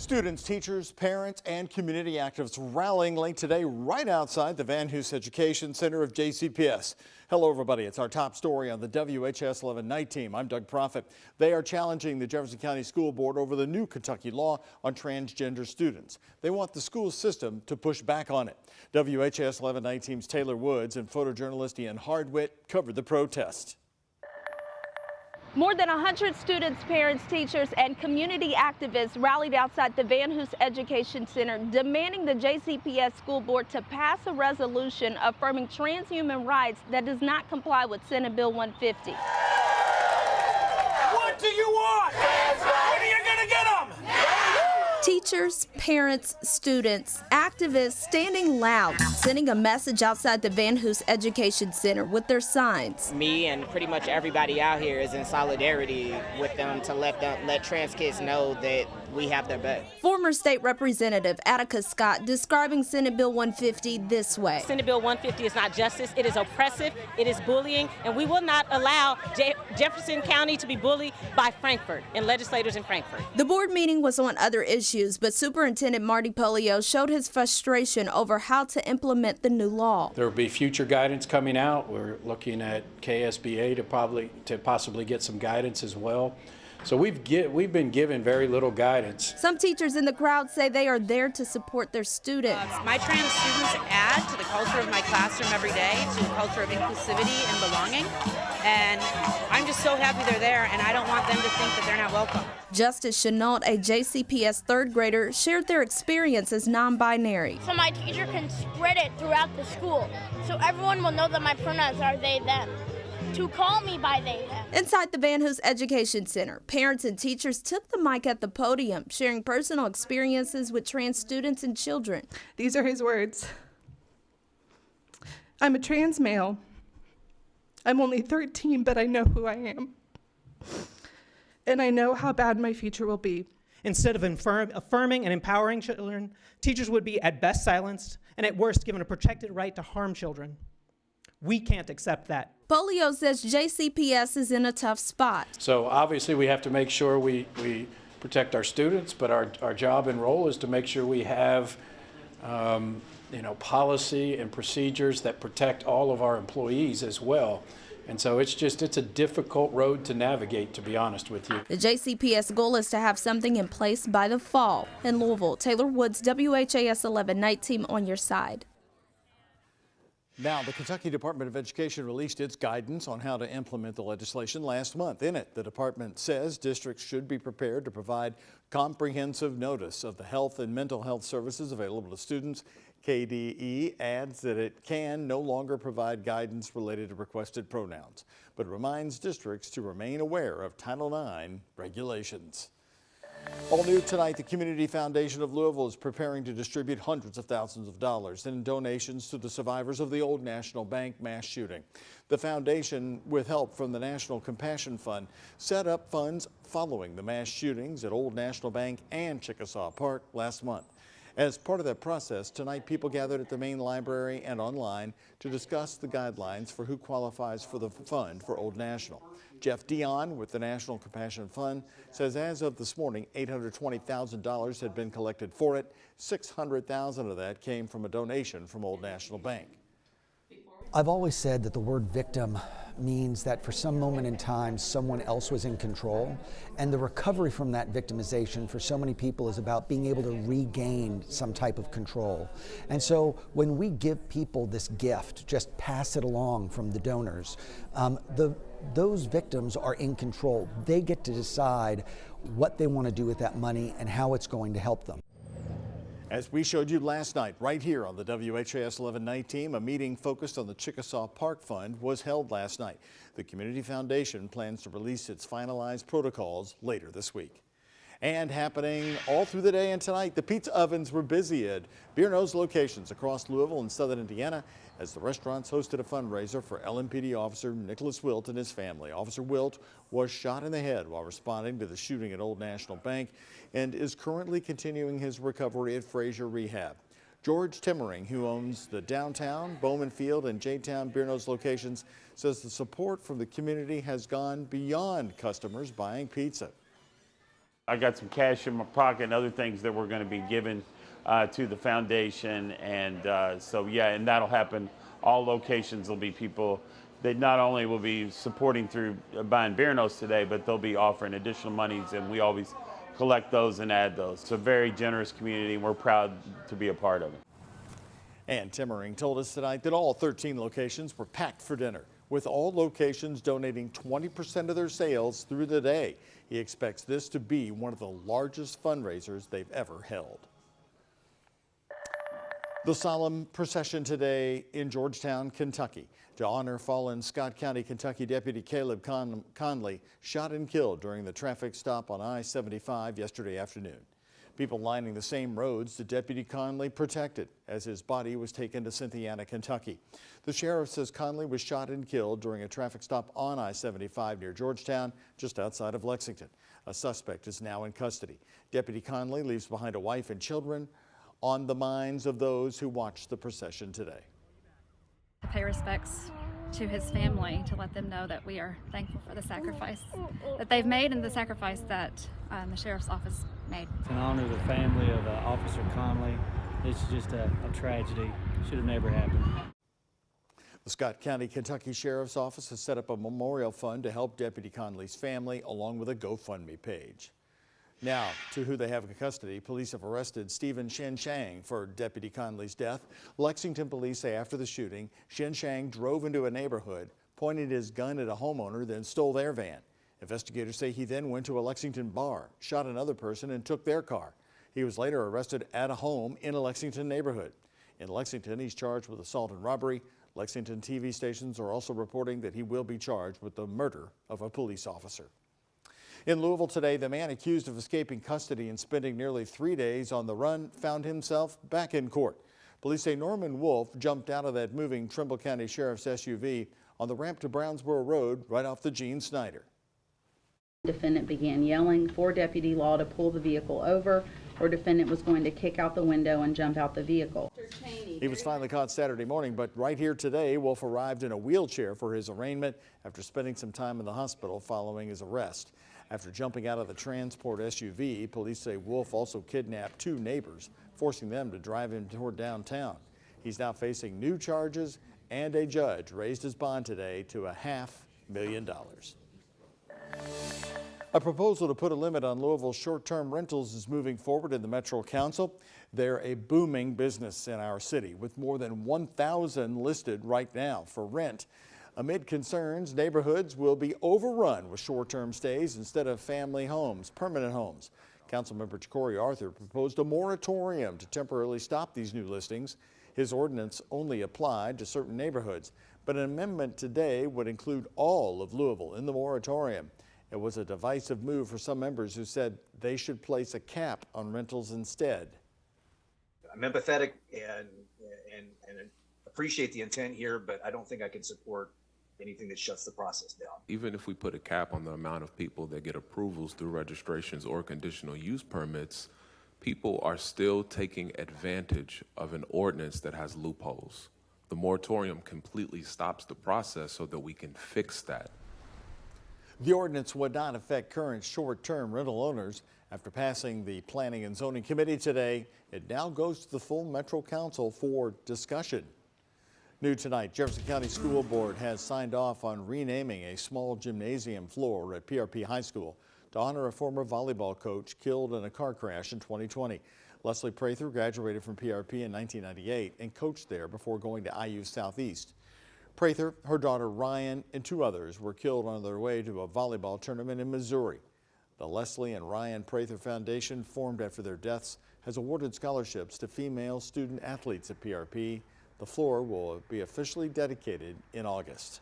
Students, teachers, parents, and community activists rallying late today right outside the Van Hoos Education Center of JCPS. Hello, everybody. It's our top story on the WHAS11 night team. I'm Doug Proffitt. They are challenging the Jefferson County School Board over the new Kentucky law on transgender students. They want the school system to push back on it. WHAS11 night team's Taylor Woods and photojournalist Ian Hardwitt covered the protest. More than 100 students, parents, teachers, and community activists rallied outside the Van Hoos Education Center demanding the JCPS School Board to pass a resolution affirming transhuman rights that does not comply with Senate Bill 150. What do you want? When are you gonna get them? Teachers, parents, students, activists standing loud, sending a message outside the Van Hoos Education Center with their signs. Me and pretty much everybody out here is in solidarity with them to let trans kids know that we have their back. Former State Representative Attica Scott describing Senate Bill 150 this way. Senate Bill 150 is not justice, it is oppressive, it is bullying, and we will not allow Jefferson County to be bullied by Frankfort and legislators in Frankfort. The board meeting was on other issues, but Superintendent Marty Polio showed his frustration over how to implement the new law. There will be future guidance coming out. We're looking at KSBA to possibly get some guidance as well. So we've been given very little guidance. Some teachers in the crowd say they are there to support their students. My trans students add to the culture of my classroom every day, to the culture of inclusivity and belonging. And I'm just so happy they're there, and I don't want them to think that they're not welcome. Justice Chenault, a JCPS third grader, shared their experience as non-binary. So my teacher can spread it throughout the school, so everyone will know that my pronouns are they, them. To call me by they, them. Inside the Van Hoos Education Center, parents and teachers took the mic at the podium, sharing personal experiences with trans students and children. These are his words. I'm a trans male. I'm only 13, but I know who I am. And I know how bad my future will be. Instead of affirming and empowering children, teachers would be at best silenced and at worst given a protected right to harm children. We can't accept that. Polio says JCPS is in a tough spot. So obviously we have to make sure we protect our students, but our job and role is to make sure we have policy and procedures that protect all of our employees as well. And so it's a difficult road to navigate, to be honest with you. The JCPS goal is to have something in place by the fall. In Louisville, Taylor Woods, WHAS 11 night team on your side. Now, the Kentucky Department of Education released its guidance on how to implement the legislation last month. In it, the department says districts should be prepared to provide comprehensive notice of the health and mental health services available to students. KDE adds that it can no longer provide guidance related to requested pronouns, but reminds districts to remain aware of Title IX regulations. All new tonight, the Community Foundation of Louisville is preparing to distribute hundreds of thousands of dollars in donations to the survivors of the Old National Bank mass shooting. The foundation, with help from the National Compassion Fund, set up funds following the mass shootings at Old National Bank and Chickasaw Park last month. As part of that process, tonight people gathered at the main library and online to discuss the guidelines for who qualifies for the fund for Old National. Jeff Dion with the National Compassion Fund says as of this morning, $820,000 had been collected for it. $600,000 of that came from a donation from Old National Bank. I've always said that the word victim means that for some moment in time, someone else was in control. And the recovery from that victimization for so many people is about being able to regain some type of control. And so when we give people this gift, just pass it along from the donors, those victims are in control. They get to decide what they want to do with that money and how it's going to help them. As we showed you last night, right here on the WHAS 11 night team, a meeting focused on the Chickasaw Park Fund was held last night. The Community Foundation plans to release its finalized protocols later this week. And happening all through the day and tonight, the pizza ovens were busy at Beer Nose locations across Louisville and southern Indiana as the restaurants hosted a fundraiser for LMPD officer Nicholas Wilt and his family. Officer Wilt was shot in the head while responding to the shooting at Old National Bank and is currently continuing his recovery at Fraser Rehab. George Timmering, who owns the downtown, Bowman Field, and J-Town Beer Nose locations, says the support from the community has gone beyond customers buying pizza. I got some cash in my pocket and other things that we're going to be given to the foundation. And so, yeah, and that'll happen. All locations will be people that not only will be supporting through buying beer notes today, but they'll be offering additional monies, and we always collect those and add those. It's a very generous community, and we're proud to be a part of it. And Timmering told us tonight that all 13 locations were packed for dinner, with all locations donating 20% of their sales through the day. He expects this to be one of the largest fundraisers they've ever held. The solemn procession today in Georgetown, Kentucky, to honor fallen Scott County, Kentucky Deputy Caleb Conley, shot and killed during the traffic stop on I-75 yesterday afternoon. People lining the same roads that Deputy Conley protected as his body was taken to Cynthiana, Kentucky. The sheriff says Conley was shot and killed during a traffic stop on I-75 near Georgetown, just outside of Lexington. A suspect is now in custody. Deputy Conley leaves behind a wife and children on the minds of those who watched the procession today. To pay respects to his family, to let them know that we are thankful for the sacrifice that they've made and the sacrifice that the sheriff's office made. To honor the family of Officer Conley, it's just a tragedy. Should have never happened. The Scott County, Kentucky Sheriff's Office has set up a memorial fund to help Deputy Conley's family, along with a GoFundMe page. Now, to who they have in custody, police have arrested Stephen Shenshang for Deputy Conley's death. Lexington police say after the shooting, Shenshang drove into a neighborhood, pointed his gun at a homeowner, then stole their van. Investigators say he then went to a Lexington bar, shot another person, and took their car. He was later arrested at a home in a Lexington neighborhood. In Lexington, he's charged with assault and robbery. Lexington TV stations are also reporting that he will be charged with the murder of a police officer. In Louisville today, the man accused of escaping custody and spending nearly 3 days on the run found himself back in court. Police say Norman Wolf jumped out of that moving Trimble County Sheriff's SUV on the ramp to Brownsboro Road right off the Gene Snyder. Defendant began yelling for Deputy Law to pull the vehicle over, or defendant was going to kick out the window and jump out the vehicle. He was finally caught Saturday morning, but right here today, Wolf arrived in a wheelchair for his arraignment after spending some time in the hospital following his arrest. After jumping out of the transport SUV, police say Wolf also kidnapped 2 neighbors, forcing them to drive him toward downtown. He's now facing new charges, and a judge raised his bond today to $500,000. A proposal to put a limit on Louisville's short-term rentals is moving forward in the Metro Council. They're a booming business in our city, with more than 1,000 listed right now for rent. Amid concerns, neighborhoods will be overrun with short-term stays instead of family homes, permanent homes. Councilmember Corey Arthur proposed a moratorium to temporarily stop these new listings. His ordinance only applied to certain neighborhoods, but an amendment today would include all of Louisville in the moratorium. It was a divisive move for some members who said they should place a cap on rentals instead. I'm empathetic and appreciate the intent here, but I don't think I can support anything that shuts the process down. Even if we put a cap on the amount of people that get approvals through registrations or conditional use permits, people are still taking advantage of an ordinance that has loopholes. The moratorium completely stops the process so that we can fix that. The ordinance would not affect current short-term rental owners. After passing the Planning and Zoning Committee today, it now goes to the full Metro Council for discussion. New tonight, Jefferson County School Board has signed off on renaming a small gymnasium floor at PRP High School to honor a former volleyball coach killed in a car crash in 2020. Leslie Prather graduated from PRP in 1998 and coached there before going to IU Southeast. Prather, her daughter Ryan, and 2 others were killed on their way to a volleyball tournament in Missouri. The Leslie and Ryan Prather Foundation, formed after their deaths, has awarded scholarships to female student athletes at PRP. The floor will be officially dedicated in August.